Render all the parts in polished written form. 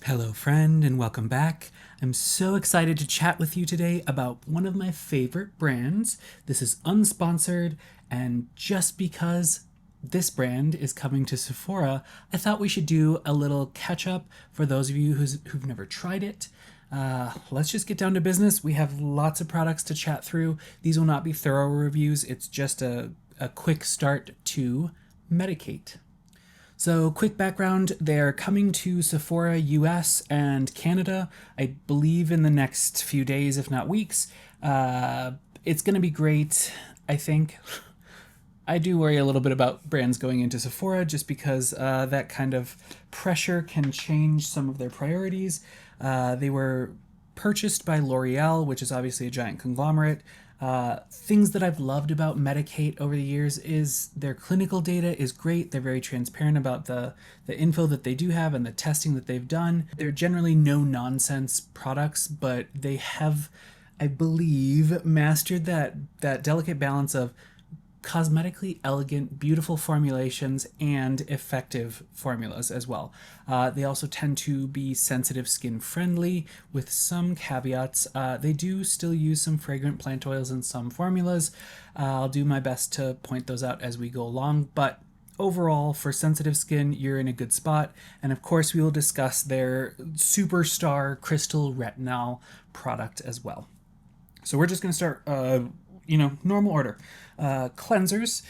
Hello, friend, and welcome back. I'm so excited to chat with you today about one of my favorite brands. This is unsponsored, and just because this brand is coming to Sephora, I thought we should do a little catch up for those of you who've never tried it. Let's just get down to business. We have lots of products to chat through. These will not be thorough reviews, it's just a quick start to Medik8. So, quick background, they're coming to Sephora US and Canada, I believe in the next few days, if not weeks. It's going to be great, I think. I do worry a little bit about brands going into Sephora just because that kind of pressure can change some of their priorities. They were purchased by L'Oreal, which is obviously a giant conglomerate. Things that I've loved about Medik8 over the years is their clinical data is great. They're very transparent about the info that they do have and the testing that they've done. They're generally no-nonsense products, but they have, I believe, mastered that delicate balance of cosmetically elegant, beautiful formulations and effective formulas as well. They also tend to be sensitive skin friendly with some caveats. They do still use some fragrant plant oils in some formulas. I'll do my best to point those out as we go along, but overall, for sensitive skin, you're in a good spot. And of course, we will discuss their superstar crystal retinol product as well. So we're just going to start normal order. Cleansers.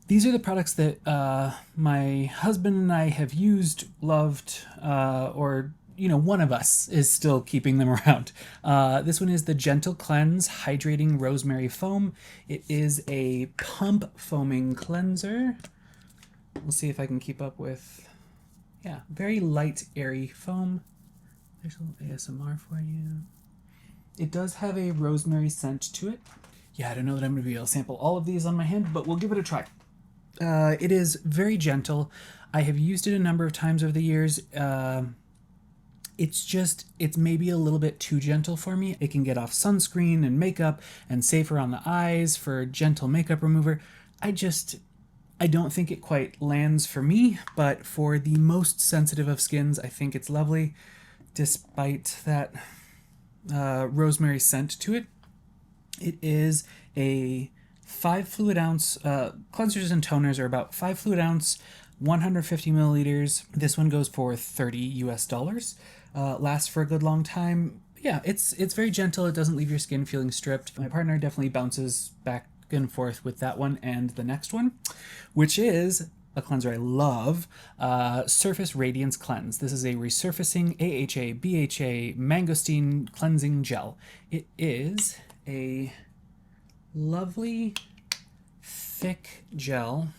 These are the products that my husband and I have used, loved, or one of us is still keeping them around. This one is the Gentle Cleanse Hydrating Rosemary Foam. It is a pump foaming cleanser. We'll see if I can keep up with, very light, airy foam. There's a little ASMR for you. It does have a rosemary scent to it. Yeah, I don't know that I'm going to be able to sample all of these on my hand, but we'll give it a try. It is very gentle. I have used it a number of times over the years. It's maybe a little bit too gentle for me. It can get off sunscreen and makeup and safer on the eyes for gentle makeup remover. I don't think it quite lands for me, but for the most sensitive of skins, I think it's lovely, despite that rosemary scent to it. It is a 5 fluid ounce, cleansers and toners are about 5 fluid ounce, 150 milliliters. This one goes for $30 US. Lasts for a good long time. Yeah, it's very gentle. It doesn't leave your skin feeling stripped. My partner definitely bounces back and forth with that one and the next one, which is a cleanser I love, Surface Radiance Cleanse. This is a resurfacing AHA, BHA, mangosteen cleansing gel. It is a lovely thick gel.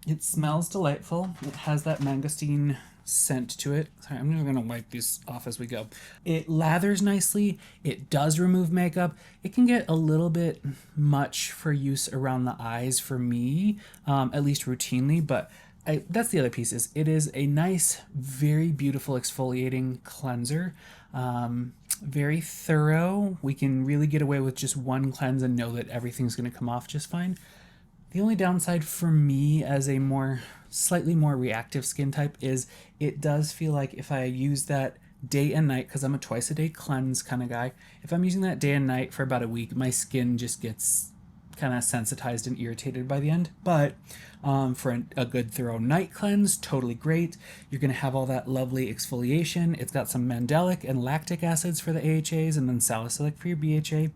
It smells delightful. It has that mangosteen scent to it. Sorry, I'm just going to wipe these off as we go. It lathers nicely. It does remove makeup. It can get a little bit much for use around the eyes for me, at least routinely, but that's the other piece. Is it is a nice, very beautiful exfoliating cleanser. Very thorough. We can really get away with just one cleanse and know that everything's going to come off just fine. The only downside for me as a slightly more reactive skin type is it does feel like if I use that day and night, because I'm a twice a day cleanse kind of guy, if I'm using that day and night for about a week, my skin just gets kind of sensitized and irritated by the end. But for a good thorough night cleanse, totally great. You're going to have all that lovely exfoliation. It's got some mandelic and lactic acids for the AHAs and then salicylic for your BHA.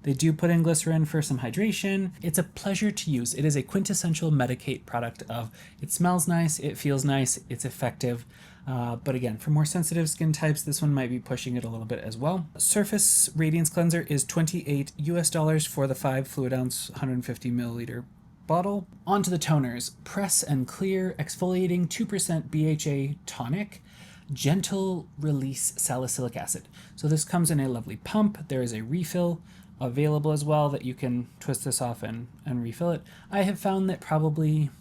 They do put in glycerin for some hydration. It's a pleasure to use. It is a quintessential Medik8 product of it smells nice, it feels nice, it's effective. But again, for more sensitive skin types, this one might be pushing it a little bit as well. Surface Radiance Cleanser is $28 US for the 5 fluid ounce, 150 milliliter bottle. On to the toners. Press and Clear Exfoliating 2% BHA Tonic. Gentle Release Salicylic Acid. So this comes in a lovely pump. There is a refill available as well that you can twist this off and refill it. I have found that probably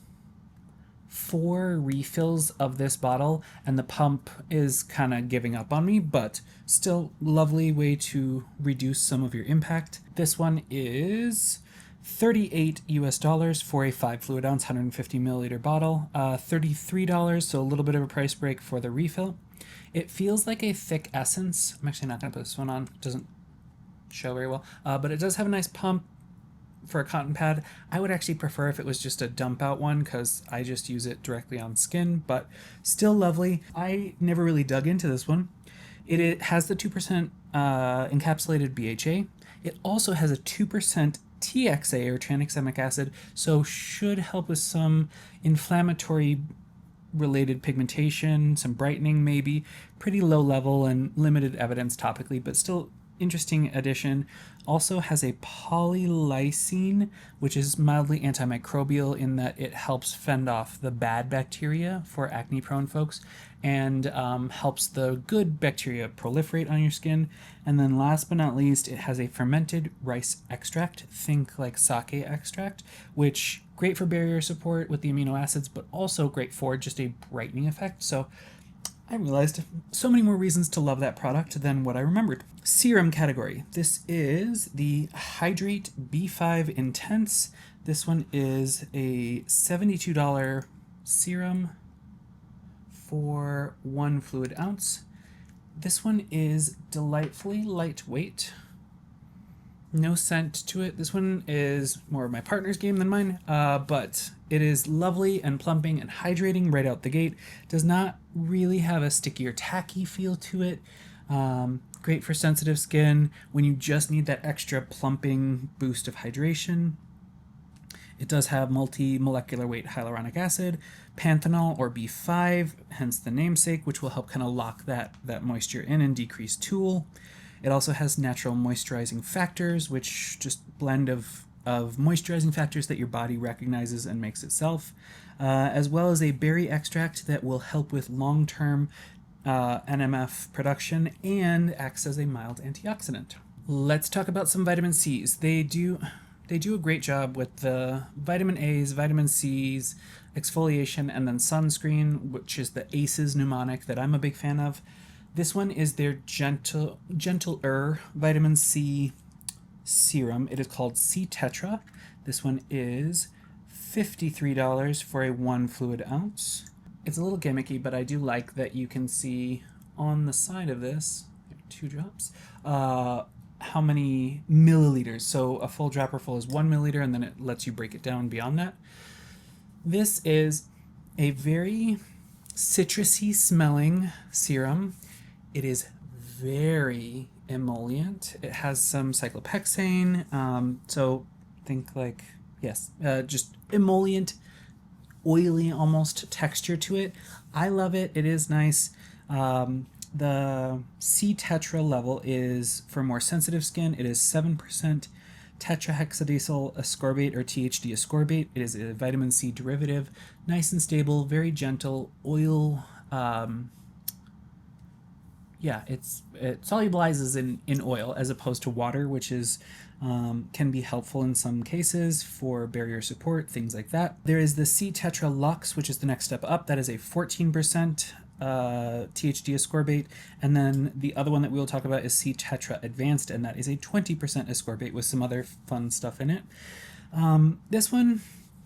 4 refills of this bottle and the pump is kind of giving up on me, but still lovely way to reduce some of your impact. This one is $38 US for a 5 fluid ounce 150 milliliter bottle. $33, so a little bit of a price break for the refill. It feels like a thick essence. I'm actually not going to put this one on. It doesn't show very well, but it does have a nice pump for a cotton pad. I would actually prefer if it was just a dump out one because I just use it directly on skin, but still lovely. I never really dug into this one. It has the 2% encapsulated BHA. It also has a 2% TXA or tranexamic acid, so should help with some inflammatory related pigmentation, some brightening maybe. Pretty low level and limited evidence topically, but still interesting addition. Also has a polylysine, which is mildly antimicrobial in that it helps fend off the bad bacteria for acne prone folks and helps the good bacteria proliferate on your skin. And then last but not least, it has a fermented rice extract, think like sake extract, which great for barrier support with the amino acids, but also great for just a brightening effect. So I realized so many more reasons to love that product than what I remembered. Serum category. This is the Hydrate B5 Intense. This one is a $72 serum for 1 fluid ounce. This one is delightfully lightweight. No scent to it. This one is more of my partner's game than mine, but it is lovely and plumping and hydrating right out the gate. Does not really have a sticky or tacky feel to it. Great for sensitive skin when you just need that extra plumping boost of hydration. It does have multi-molecular weight hyaluronic acid, panthenol or B5, hence the namesake, which will help kind of lock that moisture in and decrease tool. It also has natural moisturizing factors, which just blend of moisturizing factors that your body recognizes and makes itself, as well as a berry extract that will help with long-term NMF production and acts as a mild antioxidant. Let's talk about some vitamin C's. They do a great job with the vitamin A's, vitamin C's, exfoliation, and then sunscreen, which is the ACEs mnemonic that I'm a big fan of. This one is their gentler vitamin C serum. It is called C-Tetra. This one is $53 for a 1 fluid ounce. It's a little gimmicky, but I do like that you can see on the side of this, 2 drops, how many milliliters. So a full dropper full is 1 milliliter, and then it lets you break it down beyond that. This is a very citrusy smelling serum. It is very emollient. It has some cyclopexane, so think like, yes, just emollient, oily almost texture to it. I love it. It is nice. The C-Tetra level is for more sensitive skin. It is 7% tetrahexadecyl ascorbate or THD ascorbate. It is a vitamin C derivative, nice and stable, very gentle oil. It solubilizes in oil as opposed to water, which is can be helpful in some cases for barrier support, things like that. There is the C-Tetra Luxe, which is the next step up. That is a 14% THD ascorbate, and then the other one that we will talk about is C-Tetra Advanced, and that is a 20% ascorbate with some other fun stuff in it. This one,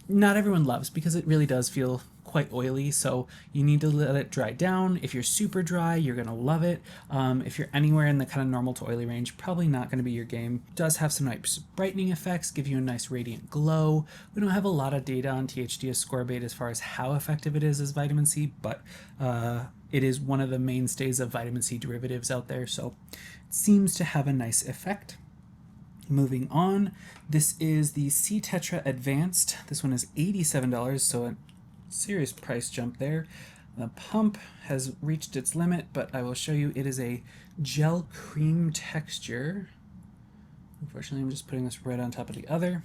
not everyone loves because it really does feel quite oily, so you need to let it dry down. If you're super dry, you're gonna love it. If you're anywhere in the kind of normal to oily range, probably not gonna be your game. It does have some nice brightening effects, give you a nice radiant glow. We don't have a lot of data on THD ascorbate as far as how effective it is as vitamin C, but it is one of the mainstays of vitamin C derivatives out there, so it seems to have a nice effect. Moving on, this is the C-Tetra Advanced. This one is $87, so a serious price jump there. The pump has reached its limit, but I will show you it is a gel cream texture. Unfortunately, I'm just putting this right on top of the other.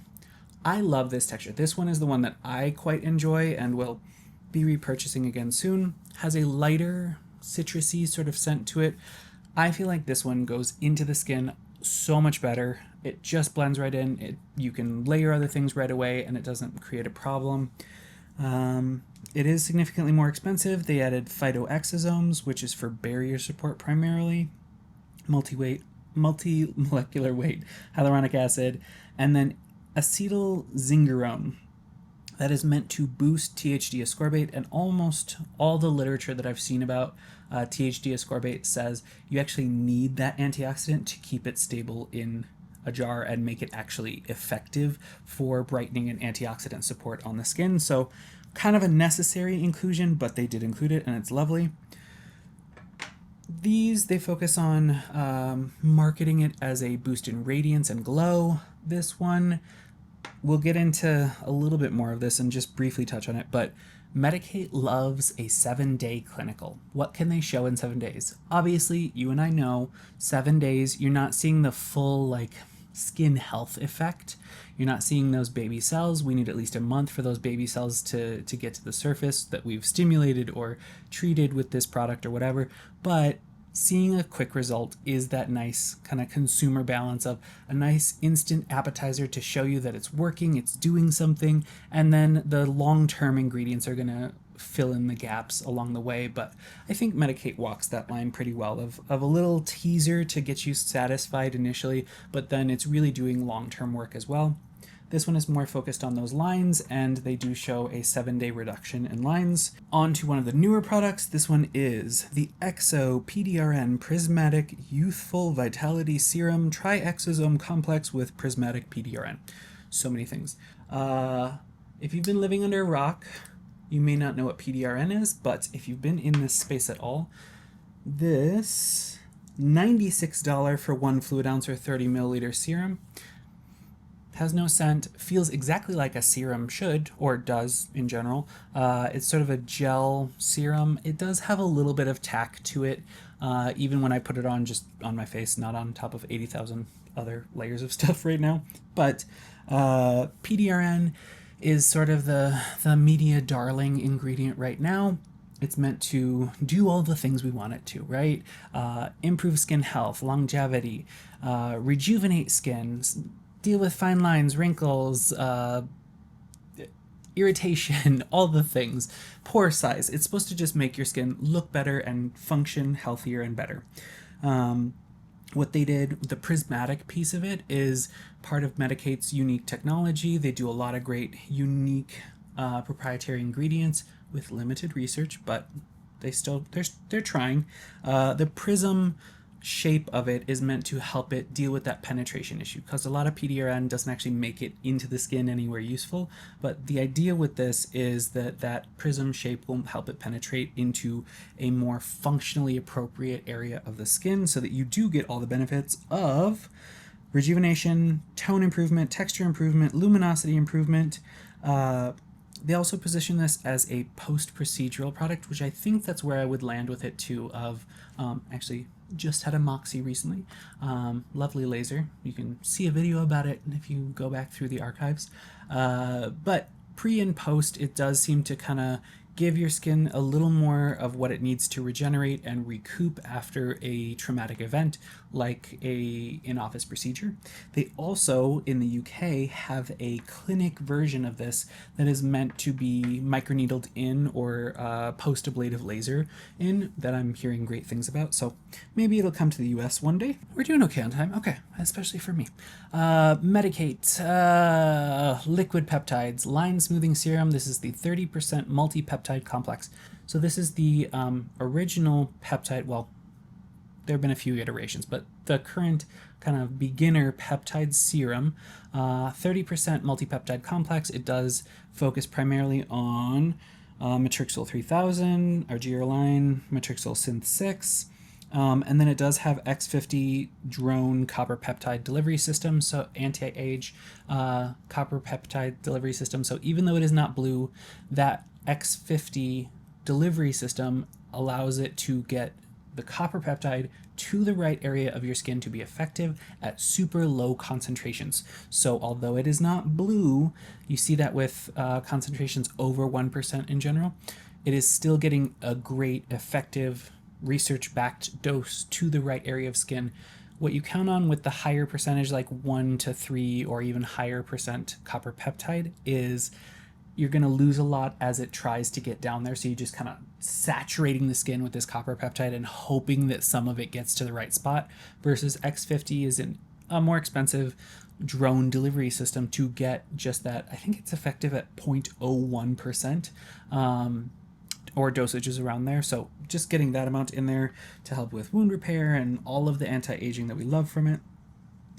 I love this texture. This one is the one that I quite enjoy and will be repurchasing again soon. Has a lighter citrusy sort of scent to it. I feel like this one goes into the skin so much better. It just blends right in. You can layer other things right away and it doesn't create a problem. It is significantly more expensive. They added Phyto Exosomes, which is for barrier support primarily, multi-molecular weight hyaluronic acid, and then acetylzingerone that is meant to boost THD ascorbate, and almost all the literature that I've seen about THD ascorbate says you actually need that antioxidant to keep it stable in a jar and make it actually effective for brightening and antioxidant support on the skin. So kind of a necessary inclusion, but they did include it and it's lovely. These, they focus on marketing it as a boost in radiance and glow. This one, we'll get into a little bit more of this and just briefly touch on it, but Medik8 loves a 7-day clinical. What can they show in 7 days? Obviously, you and I know 7 days, you're not seeing the full like skin health effect. You're not seeing those baby cells. We need at least a month for those baby cells to get to the surface that we've stimulated or treated with this product or whatever. But seeing a quick result is that nice kind of consumer balance of a nice instant appetizer to show you that it's working, it's doing something, and then the long-term ingredients are going to fill in the gaps along the way. But I think Medik8 walks that line pretty well of a little teaser to get you satisfied initially, but then it's really doing long-term work as well. This one is more focused on those lines, and they do show a 7-day reduction in lines. On to one of the newer products. This one is the Exo-PDRN Prismatic Youthful Vitality Serum Tri-Exosome Complex with Prismatic PDRN. So many things. If you've been living under a rock, you may not know what PDRN is, but if you've been in this space at all, this $96 for 1 fluid ounce or 30 milliliter serum. Has no scent, feels exactly like a serum should, or does in general. It's sort of a gel serum. It does have a little bit of tack to it, even when I put it on just on my face, not on top of 80,000 other layers of stuff right now. But PDRN is sort of the media darling ingredient right now. It's meant to do all the things we want it to, right? Improve skin health, longevity, rejuvenate skin, deal with fine lines, wrinkles, irritation, all the things. Pore size. It's supposed to just make your skin look better and function healthier and better. What they did, the prismatic piece of it, is part of Medik8's unique technology. They do a lot of great, unique, proprietary ingredients with limited research, but they're trying. The prism shape of it is meant to help it deal with that penetration issue, because a lot of PDRN doesn't actually make it into the skin anywhere useful. But the idea with this is that prism shape will help it penetrate into a more functionally appropriate area of the skin, so that you do get all the benefits of rejuvenation, tone improvement, texture improvement, luminosity improvement. They also position this as a post-procedural product, which I think that's where I would land with it too. Actually just had a Moxie recently. Lovely laser. You can see a video about it if you go back through the archives. But pre and post, it does seem to kind of give your skin a little more of what it needs to regenerate and recoup after a traumatic event, like a in-office procedure. They also, in the UK, have a clinic version of this that is meant to be microneedled in or post-ablative laser in, that I'm hearing great things about. So maybe it'll come to the US one day. We're doing okay on time. Okay, especially for me. Medik8 liquid peptides line smoothing serum. This is the 30% multi-peptide complex. So this is the original peptide. Well, there have been a few iterations, but the current kind of beginner peptide serum, 30% multi-peptide complex. It does focus primarily on Matrixyl 3000, Argir line, Matrixyl Synth 6, and then it does have X50 drone copper peptide delivery system, so anti-age copper peptide delivery system. So even though it is not blue, that X50 delivery system allows it to get the copper peptide to the right area of your skin to be effective at super low concentrations. So although it is not blue, you see that with concentrations over 1% in general, it is still getting a great, effective, research-backed dose to the right area of skin. What you count on with the higher percentage, like 1 to 3 or even higher percent copper peptide, is you're going to lose a lot as it tries to get down there. So you're just kind of saturating the skin with this copper peptide and hoping that some of it gets to the right spot, versus X50 is a more expensive, drone delivery system to get just that. I think it's effective at 0.01%, or dosages around there. So just getting that amount in there to help with wound repair and all of the anti-aging that we love from it.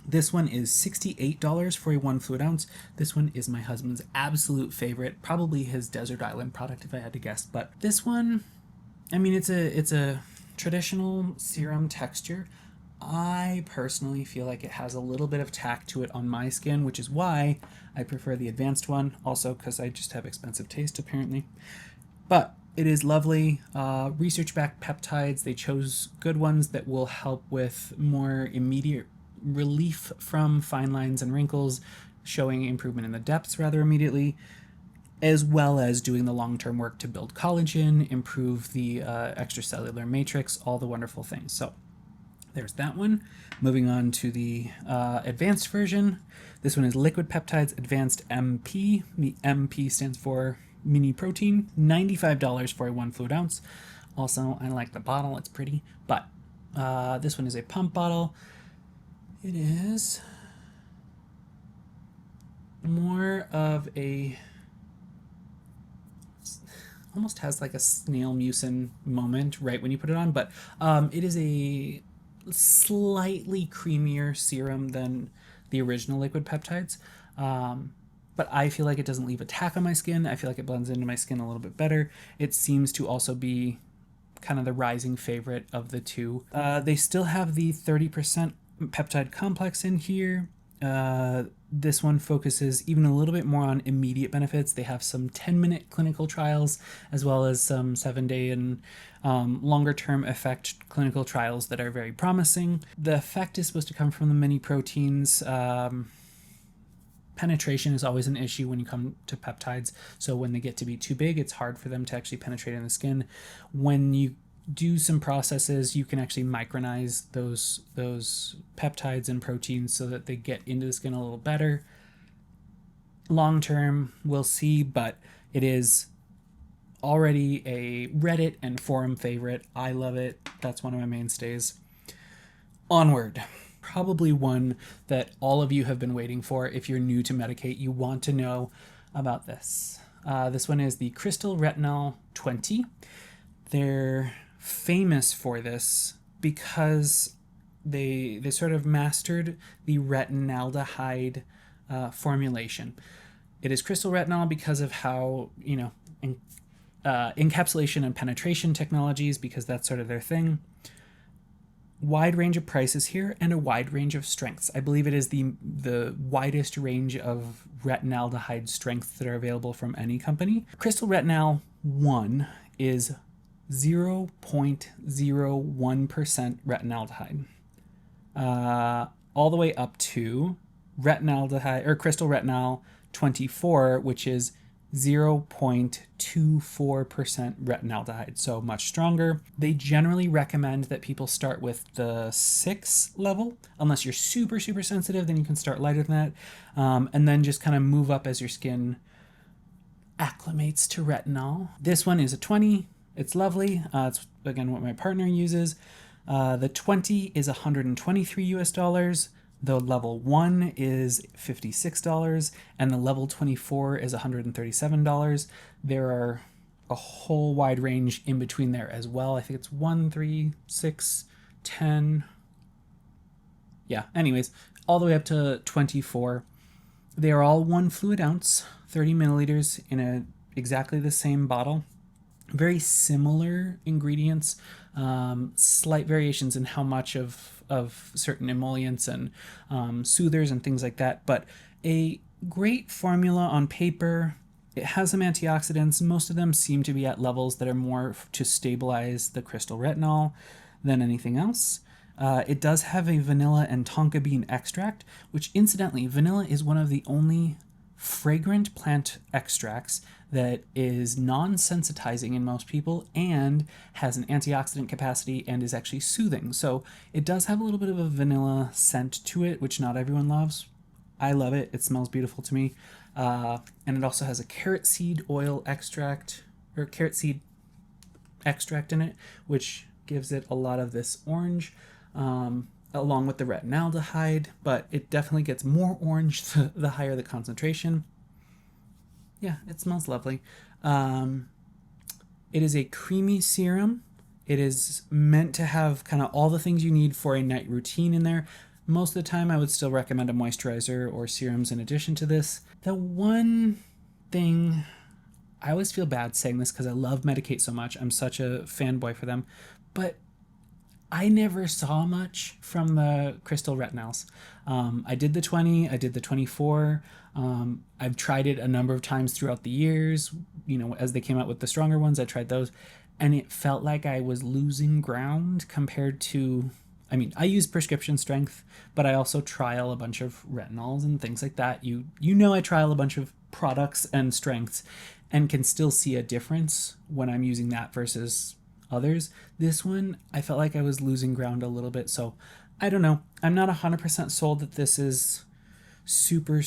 This one is $68 for a 1 fluid ounce. This one is my husband's absolute favorite, probably his desert island product if I had to guess. But this one, I mean, it's a traditional serum texture. I personally feel like it has a little bit of tack to it on my skin, which is why I prefer the advanced one. Also, because I just have expensive taste apparently. But it is lovely. Research-backed peptides. They chose good ones that will help with more immediate relief from fine lines and wrinkles, showing improvement in the depths rather immediately, as well as doing the long-term work to build collagen, improve the extracellular matrix, all the wonderful things. So there's that one. Moving on to the advanced version. This one is Liquid Peptides Advanced MP. The MP stands for mini protein. $95 for a 1 fluid ounce. Also, I like the bottle. It's pretty. But this one is a pump bottle. It is more of a, almost has like a snail mucin moment right when you put it on, but it is a slightly creamier serum than the original liquid peptides. But I feel like it doesn't leave a tack on my skin. I feel like it blends into my skin a little bit better. It seems to also be kind of the rising favorite of the two. They still have the 30% peptide complex in here. This one focuses even a little bit more on immediate benefits. They have some 10-minute clinical trials, as well as some 7-day and longer-term effect clinical trials that are very promising. The effect is supposed to come from the many proteins. Penetration is always an issue when you come to peptides. So when they get to be too big, it's hard for them to actually penetrate in the skin. When you do some processes, you can actually micronize those peptides and proteins so that they get into the skin a little better. Long term, we'll see, but it is already a Reddit and forum favorite. I love it. That's one of my mainstays. Onward. Probably one that all of you have been waiting for. If you're new to Medik8, you want to know about this. This one is the Crystal Retinol 20. They're famous for this because they sort of mastered the retinaldehyde formulation. It is crystal retinol because of how, encapsulation and penetration technologies, because that's sort of their thing. Wide range of prices here and a wide range of strengths. I believe it is the widest range of retinaldehyde strengths that are available from any company. Crystal Retinol 1 is 0.01% retinaldehyde, all the way up to retinaldehyde or crystal retinol 24, which is 0.24% retinaldehyde, so much stronger. They generally recommend that people start with the 6 level. Unless you're super sensitive, then you can start lighter than that, and then just kind of move up as your skin acclimates to retinol. This one is a 20. It's lovely. It's again what my partner uses. The 20 is $123. The level 1 is $56, and the level 24 is $137. There are a whole wide range in between there as well. I think it's 1, 3, 6, 10. Yeah, anyways, all the way up to 24. They are all 1 fluid ounce, 30 milliliters in exactly the same bottle. Very similar ingredients, slight variations in how much of certain emollients and soothers and things like that, but a great formula on paper. It has some antioxidants. Most of them seem to be at levels that are more to stabilize the crystal retinol than anything else. It does have a vanilla and tonka bean extract, which incidentally, vanilla is one of the only fragrant plant extracts that is non-sensitizing in most people and has an antioxidant capacity and is actually soothing. So it does have a little bit of a vanilla scent to it, which not everyone loves. I love it. It smells beautiful to me. And it also has a carrot seed oil extract, or carrot seed extract in it, which gives it a lot of this orange. along with the retinaldehyde, but it definitely gets more orange the higher the concentration. Yeah, it smells lovely. It is a creamy serum. It is meant to have kind of all the things you need for a night routine in there. Most of the time, I would still recommend a moisturizer or serums in addition to this. The one thing, I always feel bad saying this because I love Medik8 so much. I'm such a fanboy for them. But I never saw much from the crystal retinols. I did the 20, I did the 24. I've tried it a number of times throughout the years. You know, as they came out with the stronger ones, I tried those. And it felt like I was losing ground compared to, I mean, I use prescription strength, but I also trial a bunch of retinols and things like that. You know, I trial a bunch of products and strengths and can still see a difference when I'm using that versus others. This one, I felt like I was losing ground a little bit. So I don't know. I'm not 100% sold that this is super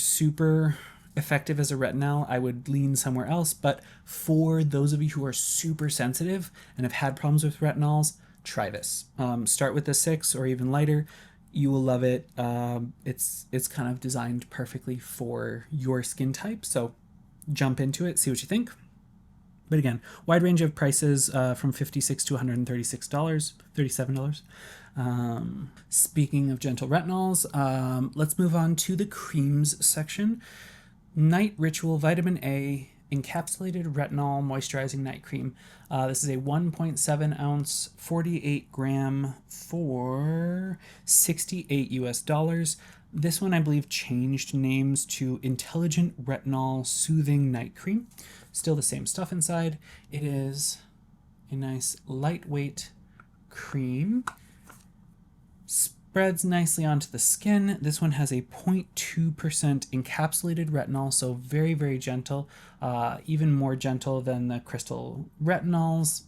effective as a retinol. I would lean somewhere else. But for those of you who are super sensitive and have had problems with retinols, try this. Start with the 6 or even lighter. You will love it. It's kind of designed perfectly for your skin type. So jump into it, see what you think. But again, wide range of prices from $56 to $136, $37. Speaking of gentle retinols, let's move on to the creams section. Night Ritual Vitamin A Encapsulated Retinol Moisturizing Night Cream. This is a 1.7 ounce, 48 gram for $68 US. This one, I believe, changed names to Intelligent Retinol Soothing Night Cream. Still the same stuff inside. It is a nice lightweight cream. Spreads nicely onto the skin. This one has a 0.2% encapsulated retinol, so very gentle, even more gentle than the crystal retinols.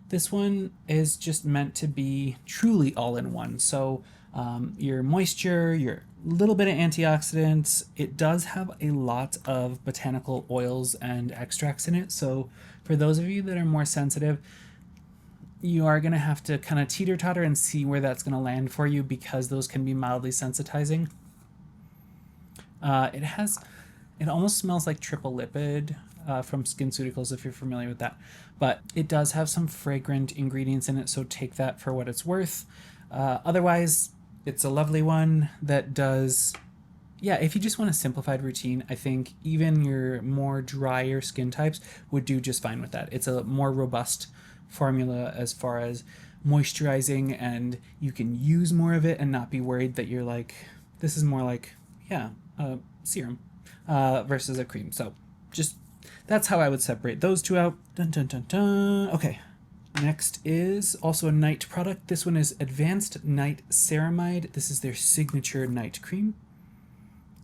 This one is just meant to be truly all-in-one. So your moisture, your little bit of antioxidants. It does have a lot of botanical oils and extracts in it. So for those of you that are more sensitive, you are going to have to kind of teeter-totter and see where that's going to land for you, because those can be mildly sensitizing. It almost smells like triple lipid from SkinCeuticals, if you're familiar with that. But it does have some fragrant ingredients in it, so take that for what it's worth. Otherwise, it's a lovely one that does, yeah, if you just want a simplified routine, I think even your more drier skin types would do just fine with that. It's a more robust formula as far as moisturizing, and you can use more of it and not be worried that you're like, this is more like, yeah, a serum versus a cream. So just, that's how I would separate those two out. Dun, dun, dun, dun. Okay. Next is also a night product. This one is Advanced Night Ceramide. This is their signature night cream.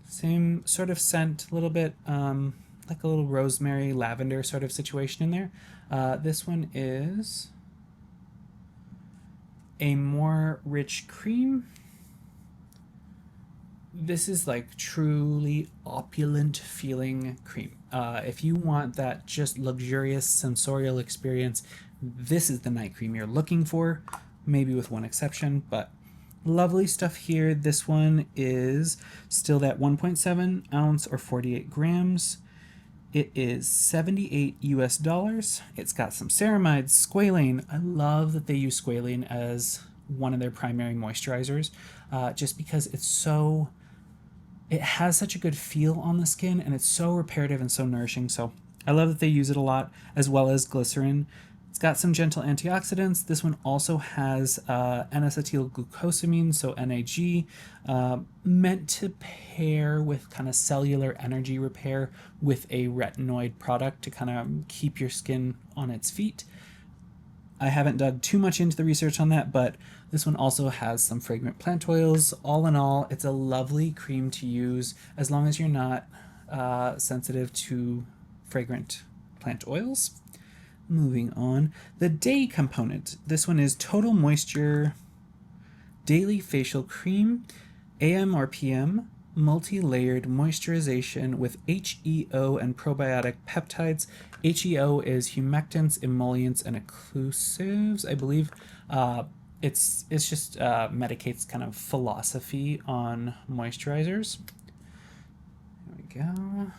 Same sort of scent, a little bit like a little rosemary, lavender sort of situation in there. This one is a more rich cream. This is like truly opulent feeling cream. If you want that just luxurious sensorial experience, this is the night cream you're looking for, maybe with one exception, but lovely stuff here. This one is still that 1.7 ounce or 48 grams. It is $78 US. It's got some ceramides, squalane. I love that they use squalane as one of their primary moisturizers, just because it has such a good feel on the skin, and it's so reparative and so nourishing. So I love that they use it a lot, as well as glycerin. It's got some gentle antioxidants. This one also has N-acetylglucosamine, so NAG, meant to pair with kind of cellular energy repair with a retinoid product to kind of keep your skin on its feet. I haven't dug too much into the research on that, but this one also has some fragrant plant oils. All in all, it's a lovely cream to use as long as you're not sensitive to fragrant plant oils. Moving on, the day component. This one is Total Moisture Daily Facial Cream, AM or PM, multi-layered moisturization with HEO and probiotic peptides. HEO is humectants, emollients, and occlusives, I believe. it's just Medik8's kind of philosophy on moisturizers. There we go.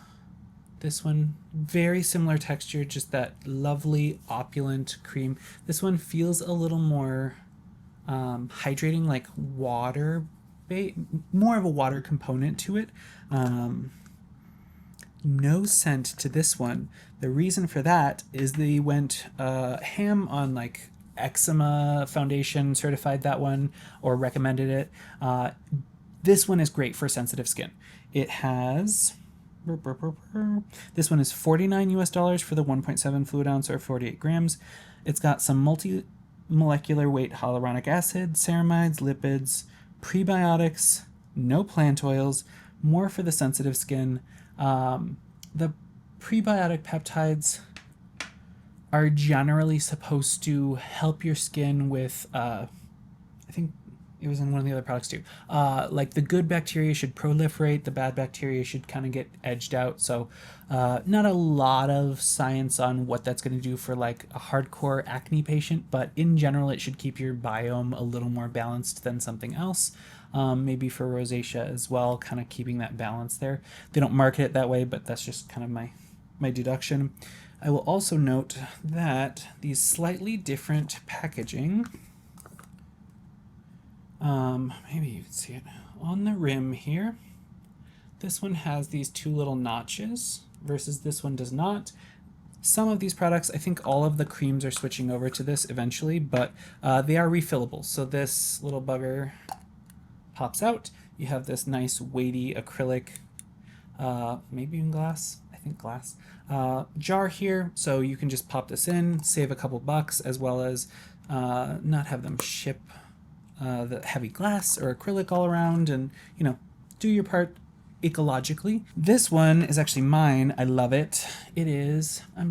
This one, very similar texture, just that lovely opulent cream. This one feels a little more hydrating, like water, more of a water component to it. No scent to this one. The reason for that is they went ham on like eczema foundation, certified that one or recommended it. This one is great for sensitive skin. It has, this one is $49 US for the 1.7 fluid ounce or 48 grams. It's got some multi-molecular weight hyaluronic acid, ceramides, lipids, prebiotics, no plant oils, more for the sensitive skin. The prebiotic peptides are generally supposed to help your skin with, I think it was in one of the other products too. Like the good bacteria should proliferate, the bad bacteria should kind of get edged out. So not a lot of science on what that's going to do for like a hardcore acne patient, but in general it should keep your biome a little more balanced than something else. Maybe for rosacea as well, kind of keeping that balance there. They don't market it that way, but that's just kind of my deduction. I will also note that these slightly different packaging, maybe you can see it on the rim here. This one has these two little notches versus this one does not. Some of these products, I think all of the creams are switching over to this eventually, but they are refillable. So this little bugger pops out. You have this nice weighty acrylic, maybe even glass, I think glass, jar here. So you can just pop this in, save a couple bucks, as well as not have them ship the heavy glass or acrylic all around, and you know, do your part ecologically. This one is actually mine. I love it. It is, I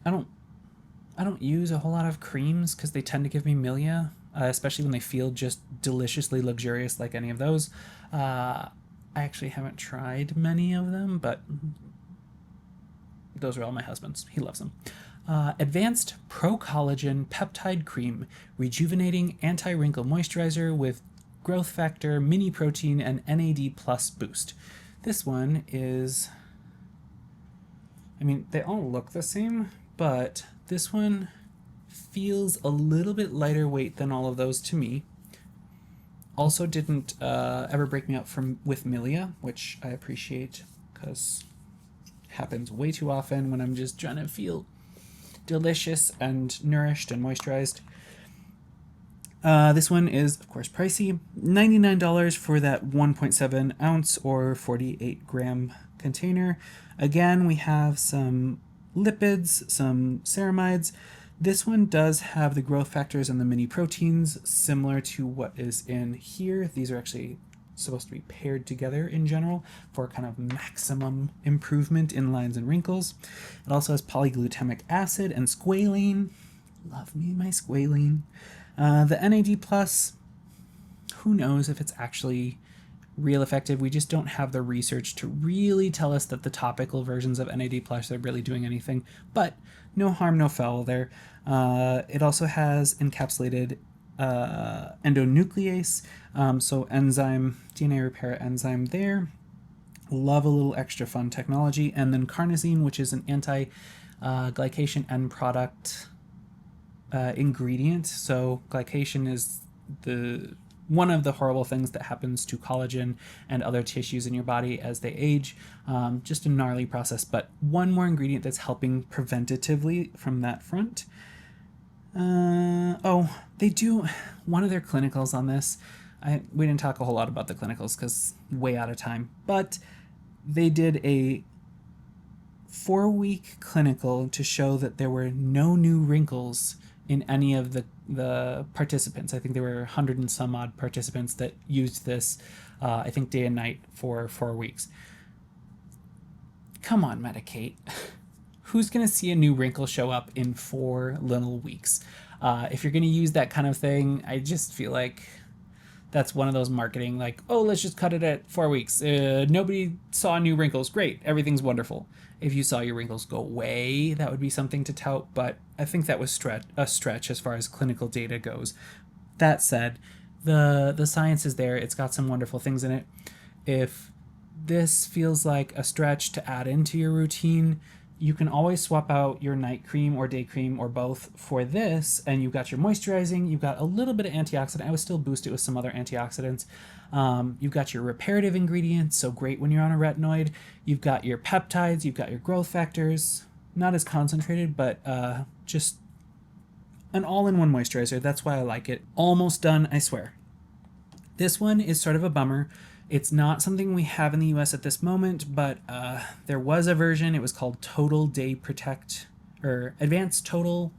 don't use a whole lot of creams because they tend to give me milia, especially when they feel just deliciously luxurious like any of those. I actually haven't tried many of them, but those are all my husband's. He loves them. Advanced Pro Collagen Peptide Cream, rejuvenating anti-wrinkle moisturizer with growth factor, mini protein, and NAD plus boost. This one is, I mean, they all look the same, but this one feels a little bit lighter weight than all of those to me. Also didn't ever break me out with milia, which I appreciate because happens way too often when I'm just trying to feel delicious and nourished and moisturized. This one is, of course, pricey. $99 for that 1.7 ounce or 48 gram container. Again, we have some lipids, some ceramides. This one does have the growth factors and the mini proteins, similar to what is in here. These are actually supposed to be paired together in general for kind of maximum improvement in lines and wrinkles. It also has polyglutamic acid and squalene. Love me my squalene. The NAD plus, who knows if it's actually real effective. We just don't have the research to really tell us that the topical versions of NAD plus are really doing anything, but no harm, no foul there. It also has encapsulated endonuclease, so enzyme, DNA repair enzyme there. Love a little extra fun technology. And then carnosine, which is an anti-glycation end product ingredient. So glycation is one of the horrible things that happens to collagen and other tissues in your body as they age. Just a gnarly process, but one more ingredient that's helping preventatively from that front. They do one of their clinicals on this. We didn't talk a whole lot about the clinicals because way out of time, but they did a 4-week clinical to show that there were no new wrinkles in any of the participants. I think there were 100 and some odd participants that used this, I think day and night for 4 weeks. Come on, Medik8. Who's going to see a new wrinkle show up in 4 little weeks? If you're going to use that kind of thing, I just feel like that's one of those marketing, like, oh, let's just cut it at 4 weeks. Nobody saw new wrinkles. Great. Everything's wonderful. If you saw your wrinkles go away, that would be something to tout, but I think that was a stretch as far as clinical data goes. That said, the science is there. It's got some wonderful things in it. If this feels like a stretch to add into your routine, you can always swap out your night cream or day cream or both for this, and you've got your moisturizing, you've got a little bit of antioxidant. I would still boost it with some other antioxidants. You've got your reparative ingredients, so great when you're on a retinoid. You've got your peptides, you've got your growth factors, not as concentrated, but just an all-in-one moisturizer. That's why I like it. Almost done, I swear. This one is sort of a bummer. It's not something we have in the US at this moment, but there was a version. It was called Total Day Protect, or Advanced Total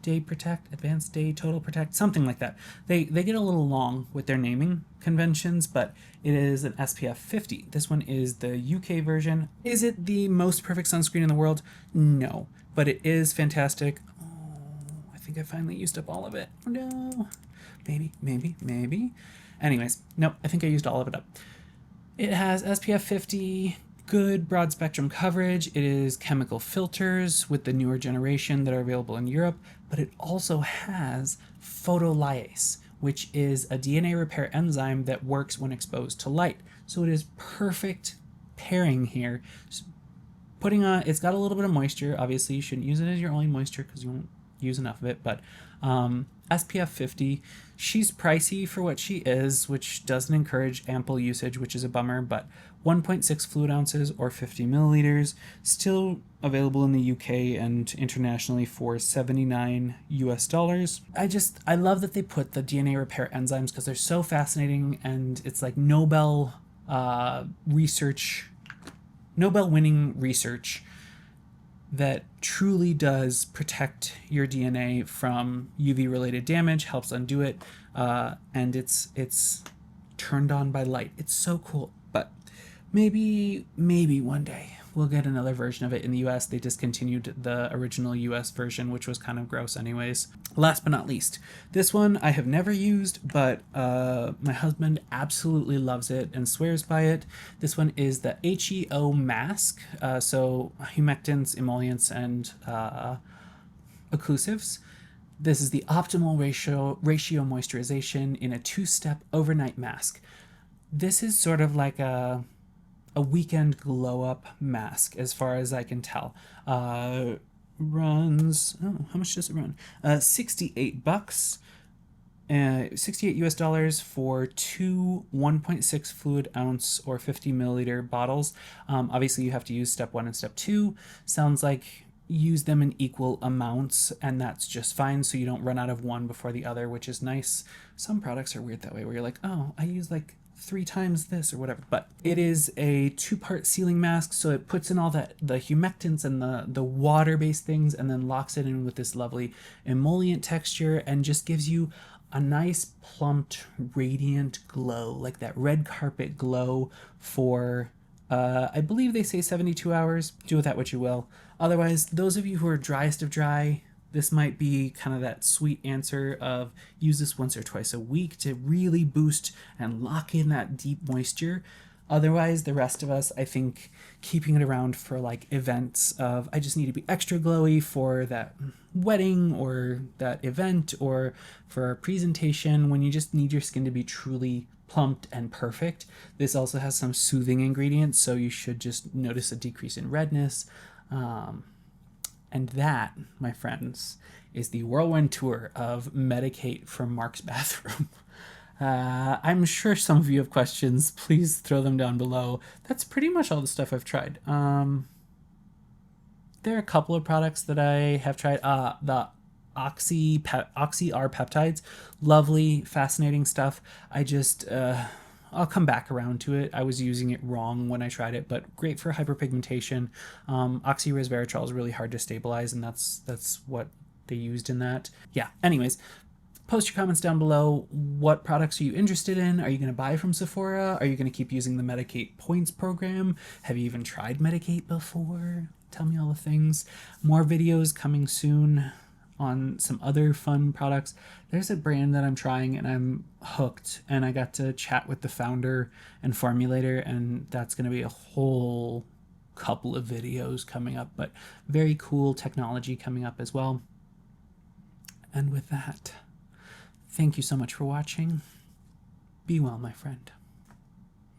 Day Protect, Advanced Day Total Protect, something like that. They get a little long with their naming conventions, but it is an SPF 50. This one is the UK version. Is it the most perfect sunscreen in the world? No, but it is fantastic. Oh, I think I finally used up all of it. No, maybe. Anyways, nope, I think I used all of it up. It has SPF 50, good broad spectrum coverage. It is chemical filters with the newer generation that are available in Europe, but it also has photolyase, which is a DNA repair enzyme that works when exposed to light. So it is perfect pairing here. Putting on, it's got a little bit of moisture. Obviously, you shouldn't use it as your only moisture because you won't use enough of it, but SPF 50, she's pricey for what she is, which doesn't encourage ample usage, which is a bummer, but 1.6 fluid ounces or 50 milliliters, still available in the UK and internationally for $79 US. I love that they put the DNA repair enzymes because they're so fascinating, and it's like Nobel winning research that truly does protect your DNA from UV-related damage, helps undo it, and it's turned on by light. It's so cool. But maybe one day we'll get another version of it in the US. They discontinued the original US version, which was kind of gross anyways. Last but not least, this one I have never used, but my husband absolutely loves it and swears by it. This one is the HEO mask. So humectants, emollients, and occlusives. This is the optimal ratio moisturization in a 2-step overnight mask. This is sort of like a weekend glow up mask as far as I can tell. Runs, how much does it run? $68. 68 US dollars for two 1.6 fluid ounce or 50 milliliter bottles. Obviously you have to use step 1 and step 2. Sounds like use them in equal amounts, and that's just fine, so you don't run out of one before the other, which is nice. Some products are weird that way, where you're like, oh, I use like 3 times this or whatever. But it is a 2-part sealing mask, so it puts in all that the humectants and the water-based things, and then locks it in with this lovely emollient texture, and just gives you a nice plumped radiant glow, like that red carpet glow for I believe they say 72 hours. Do with that what you will. Otherwise, those of you who are driest of dry, this might be kind of that sweet answer of use this once or twice a week to really boost and lock in that deep moisture. Otherwise, the rest of us, I think, keeping it around for like events of I just need to be extra glowy for that wedding or that event or for a presentation when you just need your skin to be truly plumped and perfect. This also has some soothing ingredients, so you should just notice a decrease in redness. And that, my friends, is the whirlwind tour of Medik8 from Mark's bathroom. I'm sure some of you have questions. Please throw them down below. That's pretty much all the stuff I've tried. There are a couple of products that I have tried. The Oxy R peptides, lovely, fascinating stuff. I'll come back around to it. I was using it wrong when I tried it, but great for hyperpigmentation. Oxy resveratrol is really hard to stabilize, and that's what they used in that. Yeah, anyways, post your comments down below. What products are you interested in? Are you going to buy from Sephora? Are you going to keep using the Medik8 points program? Have you even tried Medik8 before? Tell me all the things. More videos coming soon on some other fun products. There's a brand that I'm trying and I'm hooked, and I got to chat with the founder and formulator, and that's going to be a whole couple of videos coming up, but very cool technology coming up as well. And with that, Thank you so much for watching. Be well, my friend.